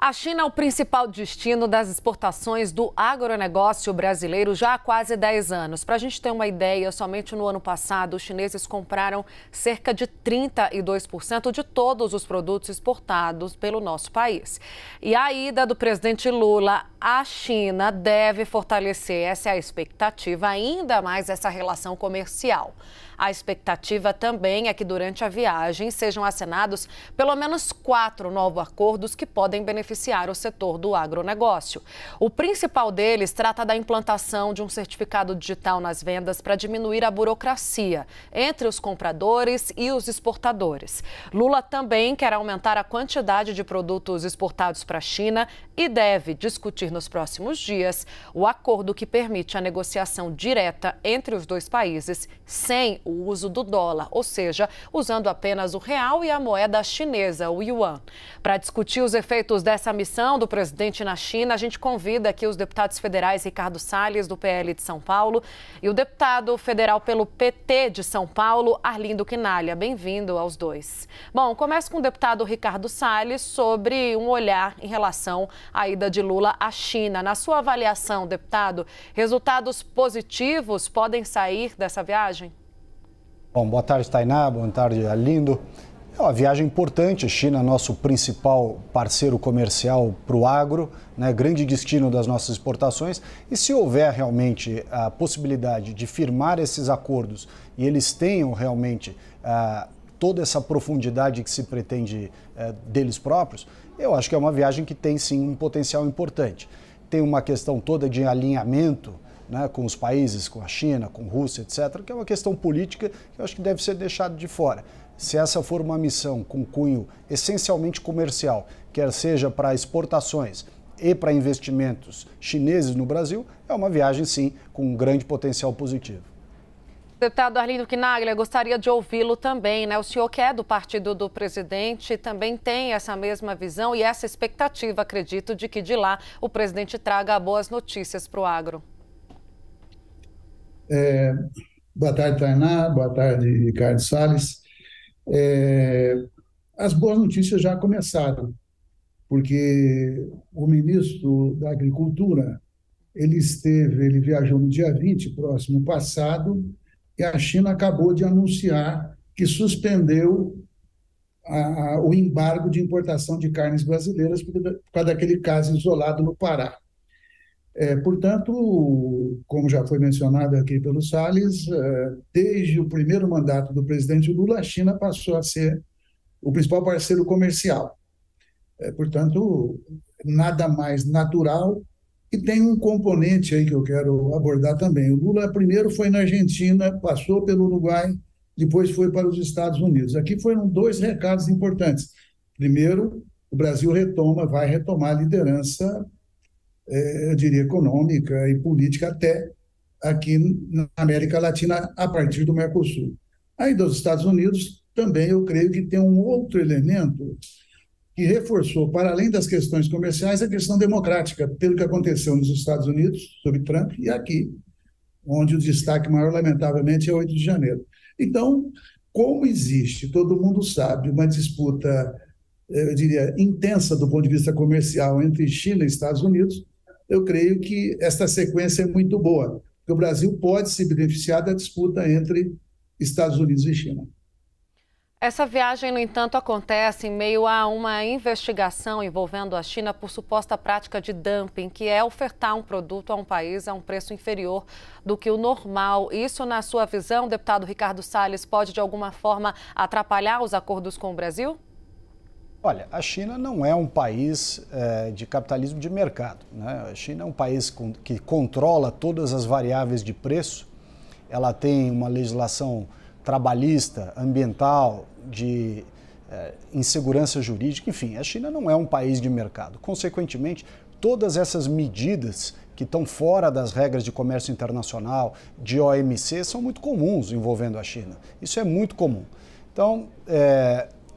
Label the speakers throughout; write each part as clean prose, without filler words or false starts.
Speaker 1: A China é o principal destino das exportações do agronegócio brasileiro já há quase 10 anos. Para a gente ter uma ideia, somente no ano passado, os chineses compraram cerca de 32% de todos os produtos exportados pelo nosso país. E a ida do presidente Lula à China deve fortalecer, essa é a expectativa, ainda mais essa relação comercial. A expectativa também é que durante a viagem sejam assinados pelo menos 4 novos acordos que podem beneficiar o setor do agronegócio. O principal deles trata da implantação de um certificado digital nas vendas para diminuir a burocracia entre os compradores e os exportadores. Lula também quer aumentar a quantidade de produtos exportados para a China e deve discutir nos próximos dias o acordo que permite a negociação direta entre os dois países sem o uso do dólar, ou seja, usando apenas o real e a moeda chinesa, o yuan. Para discutir os efeitos dessa missão do presidente na China, a gente convida aqui os deputados federais Ricardo Salles, do PL de São Paulo, e o deputado federal pelo PT de São Paulo, Arlindo Quinalha. Bem-vindo aos dois. Bom, começo com o deputado Ricardo Salles sobre um olhar em relação à ida de Lula à China. Na sua avaliação, deputado, resultados positivos podem sair dessa viagem?
Speaker 2: Bom, boa tarde, Tainá. Boa tarde, Arlindo. É uma viagem importante. A China é nosso principal parceiro comercial para o agro, né? Grande destino das nossas exportações. E se houver realmente a possibilidade de firmar esses acordos e eles tenham realmente toda essa profundidade que se pretende deles próprios, eu acho que é uma viagem que tem sim um potencial importante. Tem uma questão toda de alinhamento, né, com os países, com a China, com a Rússia, etc., que é uma questão política que eu acho que deve ser deixado de fora. Se essa for uma missão com cunho essencialmente comercial, quer seja para exportações e para investimentos chineses no Brasil, é uma viagem, sim, com um grande potencial positivo.
Speaker 1: Deputado Arlindo Quinalha, gostaria de ouvi-lo também, né? O senhor que é do partido do presidente também tem essa mesma visão e essa expectativa, acredito, de que de lá o presidente traga boas notícias para o agro.
Speaker 3: Boa tarde, Tainá. Boa tarde, Ricardo Salles. As boas notícias já começaram, porque o ministro da Agricultura, ele viajou no dia 20, próximo passado, e a China acabou de anunciar que suspendeu o embargo de importação de carnes brasileiras por causa daquele caso isolado no Pará. Portanto, como já foi mencionado aqui pelo Salles, desde o primeiro mandato do presidente Lula, a China passou a ser o principal parceiro comercial. Portanto, nada mais natural. E tem um componente aí que eu quero abordar também. O Lula primeiro foi na Argentina, passou pelo Uruguai, depois foi para os Estados Unidos. Aqui foram 2 recados importantes. Primeiro, o Brasil vai retomar a liderança, eu diria, econômica e política até aqui na América Latina, a partir do Mercosul. Aí dos Estados Unidos, também eu creio que tem um outro elemento que reforçou, para além das questões comerciais, a questão democrática, pelo que aconteceu nos Estados Unidos, sob Trump, e aqui, onde o destaque maior, lamentavelmente, é 8 de janeiro. Então, como existe, todo mundo sabe, uma disputa, eu diria, intensa do ponto de vista comercial entre China e Estados Unidos, eu creio que esta sequência é muito boa, porque o Brasil pode se beneficiar da disputa entre Estados Unidos e China.
Speaker 1: Essa viagem, no entanto, acontece em meio a uma investigação envolvendo a China por suposta prática de dumping, que é ofertar um produto a um país a um preço inferior do que o normal. Isso, na sua visão, deputado Ricardo Salles, pode de alguma forma atrapalhar os acordos com o Brasil?
Speaker 2: Olha, a China não é um país de capitalismo de mercado, né? A China é um país que controla todas as variáveis de preço. Ela tem uma legislação trabalhista, ambiental, de insegurança jurídica, enfim, a China não é um país de mercado. Consequentemente, todas essas medidas que estão fora das regras de comércio internacional, de OMC, são muito comuns envolvendo a China. Isso é muito comum. Então,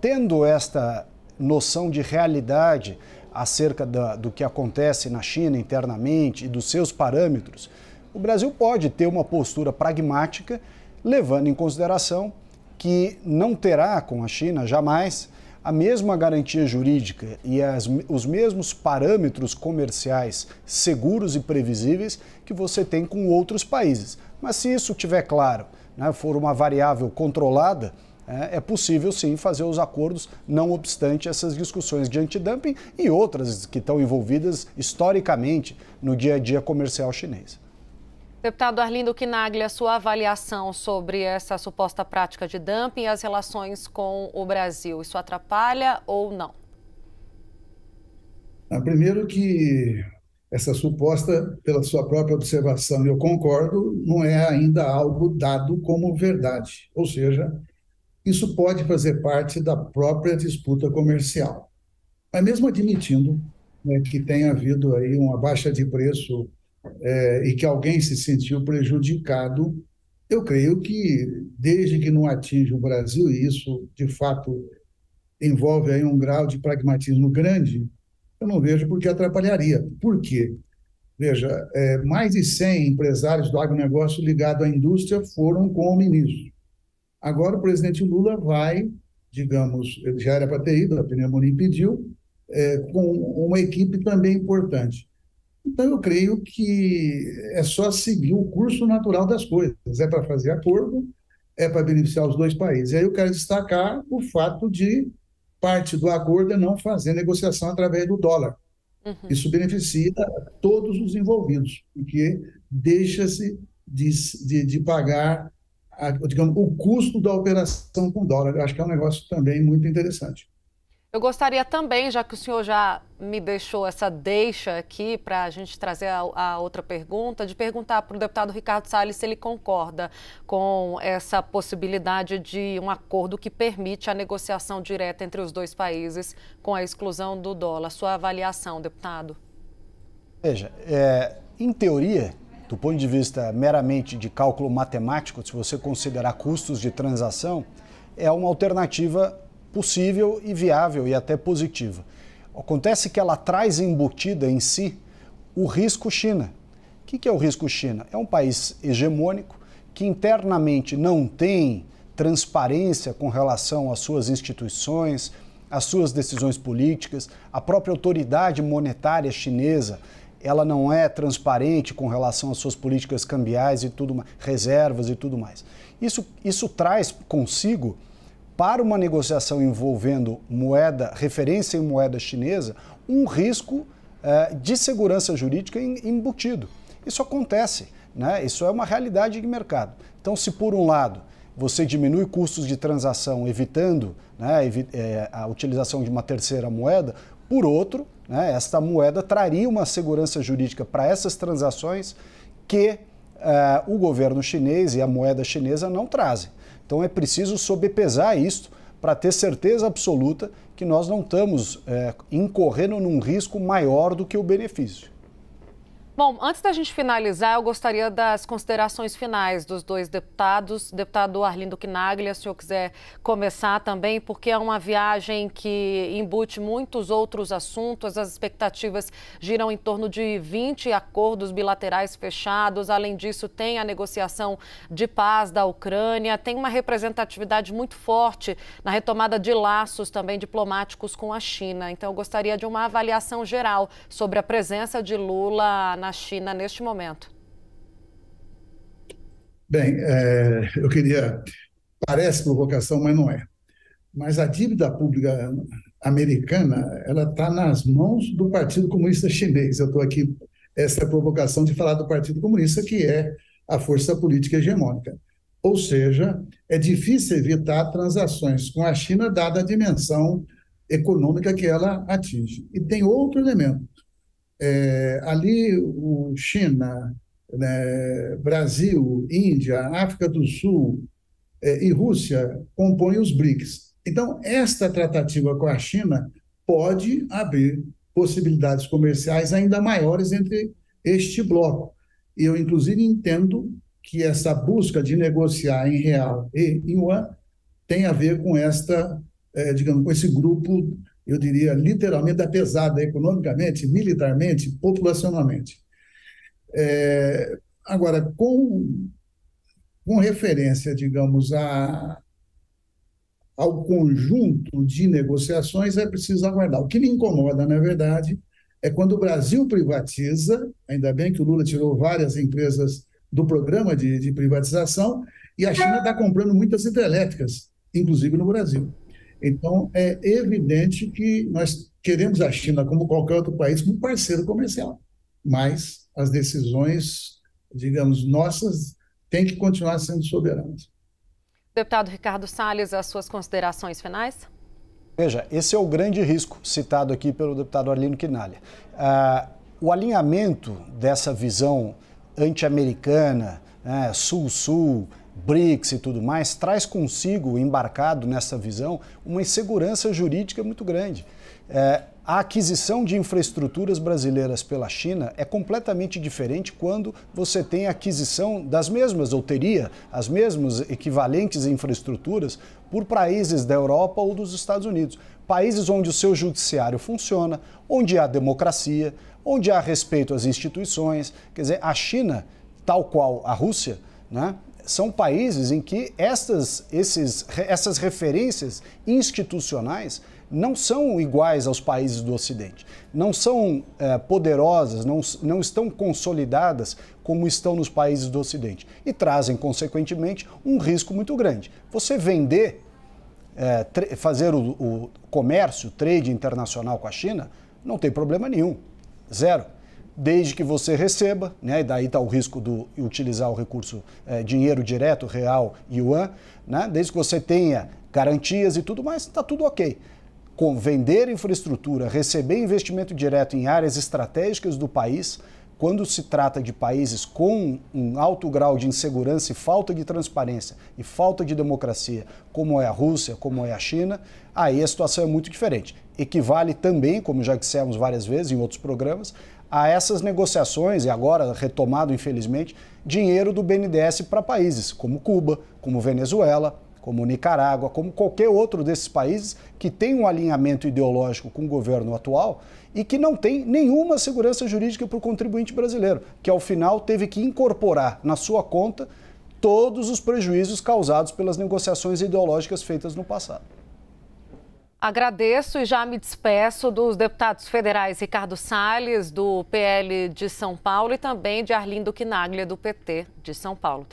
Speaker 2: tendo esta noção de realidade acerca do que acontece na China internamente e dos seus parâmetros, o Brasil pode ter uma postura pragmática, levando em consideração que não terá com a China jamais a mesma garantia jurídica e os mesmos parâmetros comerciais seguros e previsíveis que você tem com outros países. Mas se isso estiver claro, né, for uma variável controlada, é possível sim fazer os acordos, não obstante essas discussões de antidumping e outras que estão envolvidas historicamente no dia a dia comercial chinês.
Speaker 1: Deputado Arlindo Quinaglia, a sua avaliação sobre essa suposta prática de dumping e as relações com o Brasil, isso atrapalha ou não?
Speaker 3: Primeiro que essa suposta, pela sua própria observação, eu concordo, não é ainda algo dado como verdade. Ou seja, isso pode fazer parte da própria disputa comercial. Mas mesmo admitindo, né, que tenha havido aí uma baixa de preço e que alguém se sentiu prejudicado, eu creio que, desde que não atinja o Brasil, e isso, de fato, envolve aí um grau de pragmatismo grande, eu não vejo por que atrapalharia. Por quê? Veja, mais de 100 empresários do agronegócio ligados à indústria foram com o ministro. Agora o presidente Lula vai, digamos, ele já era para ter ido, a pneumonia impediu, com uma equipe também importante. Então, eu creio que é só seguir o curso natural das coisas. É para fazer acordo, é para beneficiar os dois países. E aí eu quero destacar o fato de parte do acordo é não fazer negociação através do dólar. Isso beneficia todos os envolvidos, porque deixa-se de pagar digamos, o custo da operação com dólar. Eu acho que é um negócio também muito interessante.
Speaker 1: Eu gostaria também, já que o senhor já me deixou essa deixa aqui para a gente trazer a outra pergunta, de perguntar para o deputado Ricardo Salles se ele concorda com essa possibilidade de um acordo que permite a negociação direta entre os dois países com a exclusão do dólar. Sua avaliação, deputado?
Speaker 2: Veja, em teoria, do ponto de vista meramente de cálculo matemático, se você considerar custos de transação, é uma alternativa possível e viável e até positiva. Acontece que ela traz embutida em si o risco China. O que é o risco China? É um país hegemônico que internamente não tem transparência com relação às suas instituições, às suas decisões políticas, a própria autoridade monetária chinesa, ela não é transparente com relação às suas políticas cambiais e tudo mais, reservas e tudo mais. Isso traz consigo, para uma negociação envolvendo referência em moeda chinesa, um risco de segurança jurídica embutido. Isso acontece, né? Isso é uma realidade de mercado. Então, se por um lado você diminui custos de transação, evitando, né, a utilização de uma terceira moeda, por outro, né, esta moeda traria uma segurança jurídica para essas transações que o governo chinês e a moeda chinesa não trazem. Então é preciso sobrepesar isso para ter certeza absoluta que nós não estamos incorrendo num risco maior do que o benefício.
Speaker 1: Bom, antes da gente finalizar, eu gostaria das considerações finais dos dois deputados. Deputado Arlindo Quinaglia, se o senhor quiser começar também, porque é uma viagem que embute muitos outros assuntos. As expectativas giram em torno de 20 acordos bilaterais fechados. Além disso, tem a negociação de paz da Ucrânia. Tem uma representatividade muito forte na retomada de laços também diplomáticos com a China. Então, eu gostaria de uma avaliação geral sobre a presença de Lula na China neste momento.
Speaker 3: Bem, eu queria... Parece provocação, mas não é. Mas a dívida pública americana, ela está nas mãos do Partido Comunista Chinês. Eu estou aqui, essa é a provocação de falar do Partido Comunista, que é a força política hegemônica. Ou seja, é difícil evitar transações com a China, dada a dimensão econômica que ela atinge. E tem outro elemento. Ali, o China, né, Brasil, Índia, África do Sul e Rússia compõem os BRICS. Então, esta tratativa com a China pode abrir possibilidades comerciais ainda maiores entre este bloco. E eu, inclusive, entendo que essa busca de negociar em real e em yuan tem a ver com digamos, com esse grupo, eu diria, literalmente da pesada, economicamente, militarmente, populacionalmente. Agora, com referência, digamos, ao conjunto de negociações, é preciso aguardar. O que me incomoda, na verdade, é quando o Brasil privatiza, ainda bem que o Lula tirou várias empresas do programa de privatização, e a China está comprando muitas hidrelétricas, inclusive no Brasil. Então, é evidente que nós queremos a China, como qualquer outro país, como parceiro comercial, mas as decisões, digamos, nossas, têm que continuar sendo soberanas.
Speaker 1: Deputado Ricardo Salles, as suas considerações finais?
Speaker 2: Veja, esse é o grande risco citado aqui pelo deputado Arlindo Quinalha. O alinhamento dessa visão anti-americana, Sul-Sul, BRICS e tudo mais, traz consigo, embarcado nessa visão, uma insegurança jurídica muito grande. A aquisição de infraestruturas brasileiras pela China é completamente diferente quando você tem a aquisição das mesmas, ou teria as mesmas equivalentes infraestruturas por países da Europa ou dos Estados Unidos. Países onde o seu judiciário funciona, onde há democracia, onde há respeito às instituições. Quer dizer, a China, tal qual a Rússia, né, são países em que essas referências institucionais não são iguais aos países do Ocidente, não são poderosas, não estão consolidadas como estão nos países do Ocidente e trazem, consequentemente, um risco muito grande. Você vender, fazer o comércio, trade internacional com a China, não tem problema nenhum, zero. Desde que você receba, né, e daí está o risco de utilizar o recurso dinheiro direto, real, yuan, né, desde que você tenha garantias e tudo mais, está tudo ok. Com vender infraestrutura, receber investimento direto em áreas estratégicas do país, quando se trata de países com um alto grau de insegurança e falta de transparência e falta de democracia, como é a Rússia, como é a China, aí a situação é muito diferente. Equivale também, como já dissemos várias vezes em outros programas, a essas negociações, e agora retomado, infelizmente, dinheiro do BNDES para países como Cuba, como Venezuela, como Nicarágua, como qualquer outro desses países que tem um alinhamento ideológico com o governo atual e que não tem nenhuma segurança jurídica para o contribuinte brasileiro, que ao final teve que incorporar na sua conta todos os prejuízos causados pelas negociações ideológicas feitas no passado.
Speaker 1: Agradeço e já me despeço dos deputados federais Ricardo Salles, do PL de São Paulo, e também de Arlindo Quinaglia, do PT de São Paulo.